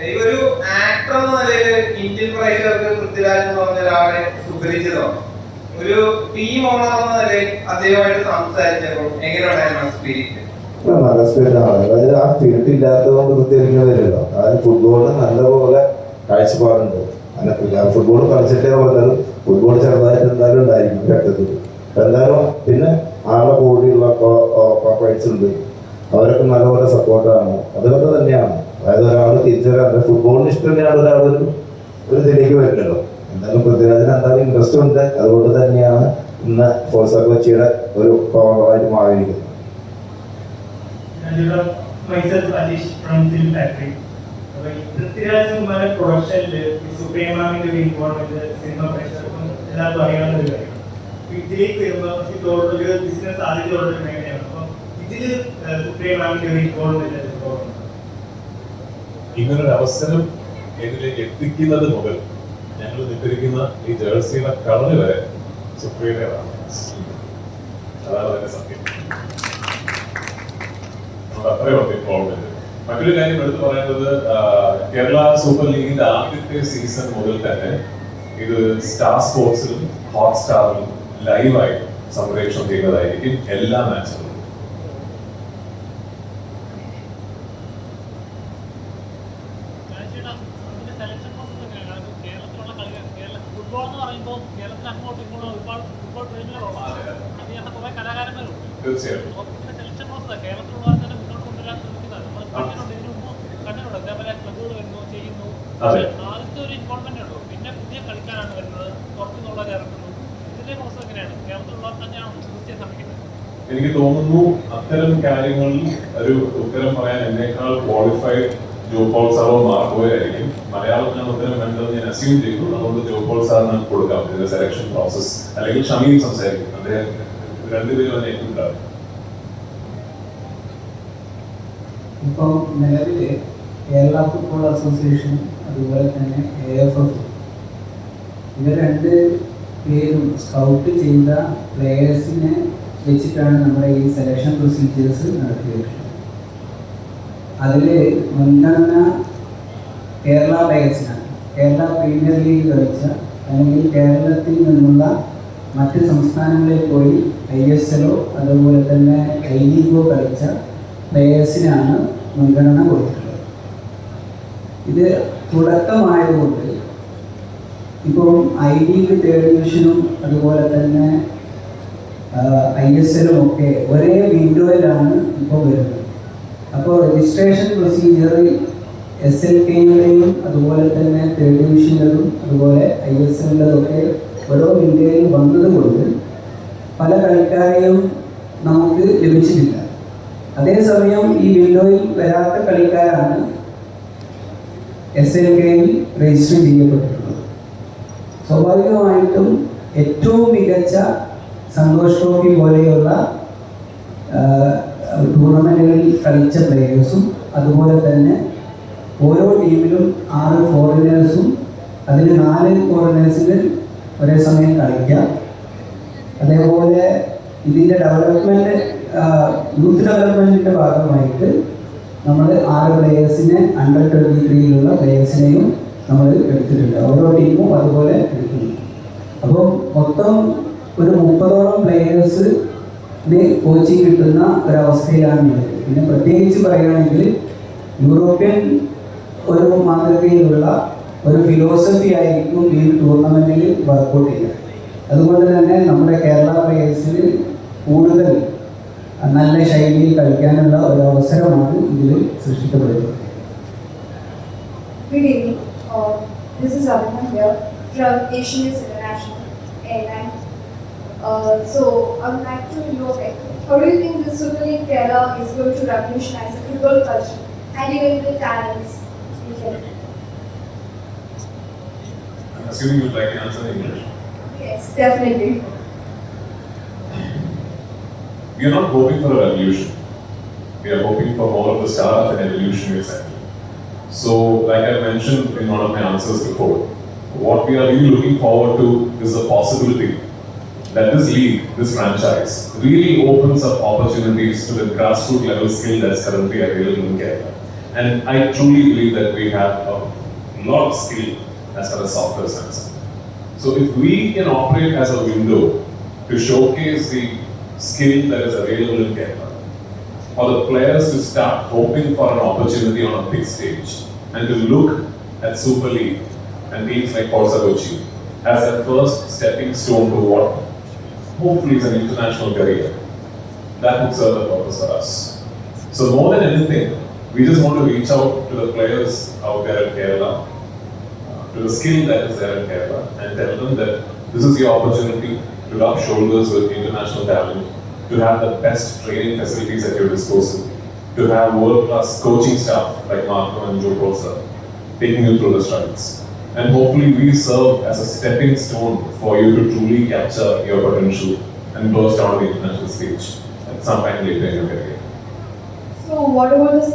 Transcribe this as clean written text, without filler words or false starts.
ഈ ഒരു ആക്ടർ എന്ന നിലയിൽ ഇന്ത്യൻ പ്രേക്ഷകർക്ക് പൃഥ്വിരാജ് എന്ന് പറഞ്ഞ ഒരാളെ സുപരിചിതോ ഒരു ടീം ഓണർ എന്ന നിലയിൽ അദ്ദേഹമായിട്ട് സംസാരിച്ചപ്പോൾ എങ്ങനെയുണ്ടായിരുന്നു സ്പിരിറ്റ്? നല്ല സ്പിരിറ്റാണ്. അതായത് ആ സ്പിരിറ്റ് ഇല്ലാത്തതുകൊണ്ട് പ്രത്യേകിക്കുന്നതല്ലോ. അതായത് ഫുട്ബോളിന് നല്ലപോലെ കാഴ്ചപ്പാടുണ്ട്. അങ്ങനെ ഫുട്ബോൾ കളിച്ചിട്ടേ പറഞ്ഞാലും ഫുട്ബോൾ ചെറുതായിട്ട് എന്തായാലും ഉണ്ടായിരിക്കും രക്തത്തിൽ. എന്തായാലും പിന്നെ ആളുടെ കൂടിയുള്ള കോപ്പറേറ്റ്സ് ഉണ്ട്, അവരൊക്കെ നല്ലപോലെ സപ്പോർട്ടാണ്. അതുകൊണ്ട് തന്നെയാണ് അതായത് ഒരാൾ തിരിച്ചറിയാൻ ഫുട്ബോളിന് ഇഷ്ടം തന്നെയാണ് ഒരാൾ ഒരു ഇതിലേക്ക് വരുന്നല്ലോ. എന്തായാലും പൃഥ്വിരാജിന് എന്തായാലും ഇൻട്രസ്റ്റ് ഉണ്ട്. അതുകൊണ്ട് തന്നെയാണ് ഇന്ന് ഫോഴ്സ് കൊച്ചിയുടെ ഒരു പവറായിട്ട് മാറിയിരിക്കുന്നത്. Myself Alish from Film Factory. Prithviraj Kumaran പ്രൊഡക്ഷനിൽ സുപ്രീമാമിന്റെ ഒരു ഇൻവോൾവ്മെന്റ് സിനിമ പ്രേക്ഷകർക്കും എല്ലാവർക്കും അറിയാവുന്ന ഒരു കാര്യമാണ്. ഇതിലേക്ക് വരുമ്പോൾ ഒരു ബിസിനസ് സാധ്യതയുള്ള ഒരു മേഖലയാണ്. അപ്പം ഇതിൽ സുപ്രീമാമിന്റെ ഒരു ഇൻവോൾവ്മെന്റ് ഇങ്ങനൊരു അവസരം ഇതിലേക്ക് എത്തിക്കുന്നത് മുതൽ ഞങ്ങൾ നിൽക്കുന്ന ഈ ജേഴ്സിയുടെ കളർ വരെ സുപ്രീമേതാണ്. അതാണ് അതിന്റെ സത്യം. അത്രയുണ്ട് ഇൻവോൾവ്മെന്റ്. മറ്റൊരു കാര്യം എടുത്തു പറയുന്നത് കേരള സൂപ്പർ ലീഗിന്റെ ആദ്യത്തെ സീസൺ മുതൽ തന്നെ ഇത് സ്റ്റാർ സ്പോർട്സിലും ഹോട്ട്സ്റ്റാറിലും ലൈവായി സംപ്രേഷണം ചെയ്യുന്നതായിരിക്കും എല്ലാ മാച്ചുകളും. തീർച്ചയായും എനിക്ക് തോന്നുന്നു അത്തരം കാര്യങ്ങളിൽ ഒരു ഉത്തരം പറയാൻ എന്നേക്കാൾ ക്വാളിഫൈഡ് ജോപോൾ സാറോ മാർഗോ ആയിരിക്കും. മലയാളത്തിലാണ് ഉത്തരം വേണ്ടത് ഞാൻ അസ്യൂം ചെയ്തു. അതുകൊണ്ട് ജോപോൾ സാറിന് കൊടുക്കാം ഇതിന്റെ സെലക്ഷൻ പ്രോസസ്. അല്ലെങ്കിൽ ഷമീം സംസാരിക്കും. അദ്ദേഹം രണ്ടുപേരും അതിനെ ഏറ്റുണ്ടാവും. ഇപ്പോൾ നിലവിൽ കേരള ഫുട്ബോൾ അസോസിയേഷൻ അതുപോലെ തന്നെ AFF ഇവർ രണ്ട് പേരും സ്കൗട്ട് ചെയ്ത പ്ലേയേഴ്സിനെ വെച്ചിട്ടാണ് നമ്മുടെ ഈ സെലക്ഷൻ പ്രൊസീജിയേഴ്സ് നടത്തിയിട്ടുള്ളത്. അതിൽ മുൻഗണന കേരള പ്ലേയേഴ്സിനാണ്. കേരള പ്രീമിയർ ലീഗ് കളിച്ച അല്ലെങ്കിൽ കേരളത്തിൽ നിന്നുള്ള മറ്റ് സംസ്ഥാനങ്ങളിൽ പോയി ISL അതുപോലെ തന്നെ I ലീഗോ കളിച്ച പ്ലേയേഴ്സിനാണ് മുൻഗണന കൊടുത്തിട്ടുള്ളത്. ഇത് തുടക്കമായതുകൊണ്ട് ഇപ്പോൾ I ലീഗ് തേർഡ് ഡിവിഷനും അതുപോലെ തന്നെ ISL ഒക്കെ ഒരേ വിൻഡോയിലാണ് ഇപ്പോൾ വരുന്നത്. അപ്പോൾ രജിസ്ട്രേഷൻ പ്രൊസീജിയർ SLKയുടെയും അതുപോലെ തന്നെ തേർഡ് ഡിവിഷനിലും അതുപോലെ ISLതൊക്കെ ഓരോ വിൻഡോയിൽ വന്നതുകൊണ്ട് പല കളിക്കാരെയും നമുക്ക് ലഭിച്ചിട്ടില്ല. അതേസമയം ഈ വിൻഡോയിൽ വരാത്ത കളിക്കാരാണ് SLKയിൽ രജിസ്റ്റർ ചെയ്യപ്പെട്ടിട്ടുള്ളത്. സ്വാഭാവികമായിട്ടും ഏറ്റവും മികച്ച സന്തോഷ് ട്രോഫി പോലെയുള്ള ടൂർണമെൻറ്റുകളിൽ കളിച്ച പ്ലേയേഴ്സും അതുപോലെ തന്നെ ഓരോ ടീമിലും 6 ഫോറിനേഴ്സും അതിൽ 4 ഫോറിനേഴ്സിന് ഒരേ സമയം കളിക്കാം. അതേപോലെ ഇതിൻ്റെ ഡെവലപ്മെൻറ്റ് യൂത്ത് ഡെവലപ്മെൻറ്റിൻ്റെ ഭാഗമായിട്ട് നമ്മൾ 6 പ്ലേയേഴ്സിനെ അണ്ടർ 23യിലുള്ള പ്ലേയേഴ്സിനെയും നമ്മൾ എടുത്തിട്ടുണ്ട്. ഓരോ ടീമും അതുപോലെ എടുക്കുന്നുണ്ട്. അപ്പോൾ മൊത്തം ഒരു 30ഓളം പ്ലേയേഴ്സിന് കോച്ചിങ് കിട്ടുന്ന ഒരവസ്ഥയിലാണുള്ളത്. പിന്നെ പ്രത്യേകിച്ച് പറയുകയാണെങ്കിൽ യൂറോപ്യൻ ഒരു മാതൃകയിലുള്ള ഒരു ഫിലോസഫി ആയിരിക്കും ഈ ടൂർണമെൻറ്റിൽ വർക്കൗട്ട് ചെയ്യുക. അതുകൊണ്ട് തന്നെ നമ്മുടെ കേരള പ്ലേയേഴ്സിന് കൂടുതൽ നല്ല ശൈലിയിൽ കളിക്കാനുള്ള ഒരു അവസരമാണ് ഇതിൽ സൃഷ്ടിക്കപ്പെടുന്നത്. Good evening. This is Abhinav here from Asian News International Airline. So I would like to know, how do you think the Super League Kerala is going to revolutionize the football culture and even the talents? I'm assuming you'd like to answer in English. Yes, definitely. We are not hoping for a revolution. We are hoping for more of the start of an evolutionary cycle. So, like I mentioned in one of my answers before, what we are really looking forward to is the possibility that this league, this franchise, really opens up opportunities to the grassroots level skill that's currently available in Kerala. And I truly believe that we have a lot of skill as far as soccer is concerned. So if we can operate as a window to showcase the skill that is available in Kerala, for the players to start hoping for an opportunity on a big stage and to look at Super League and teams like Forza Kochi as a first stepping stone to what hopefully is an international career, that would serve the purpose for us. So more than anything, we just want to reach out to the players out there in Kerala, to the skill that is there in Kerala, and tell them that this is your opportunity to rub shoulders with international talent, to have the best training facilities at your disposal, to have world-class coaching staff like Marco and Joe Porza taking you through the strides. And hopefully we serve as a stepping stone for you to truly capture your potential and burst on the international stage at some time later in your career. So what about the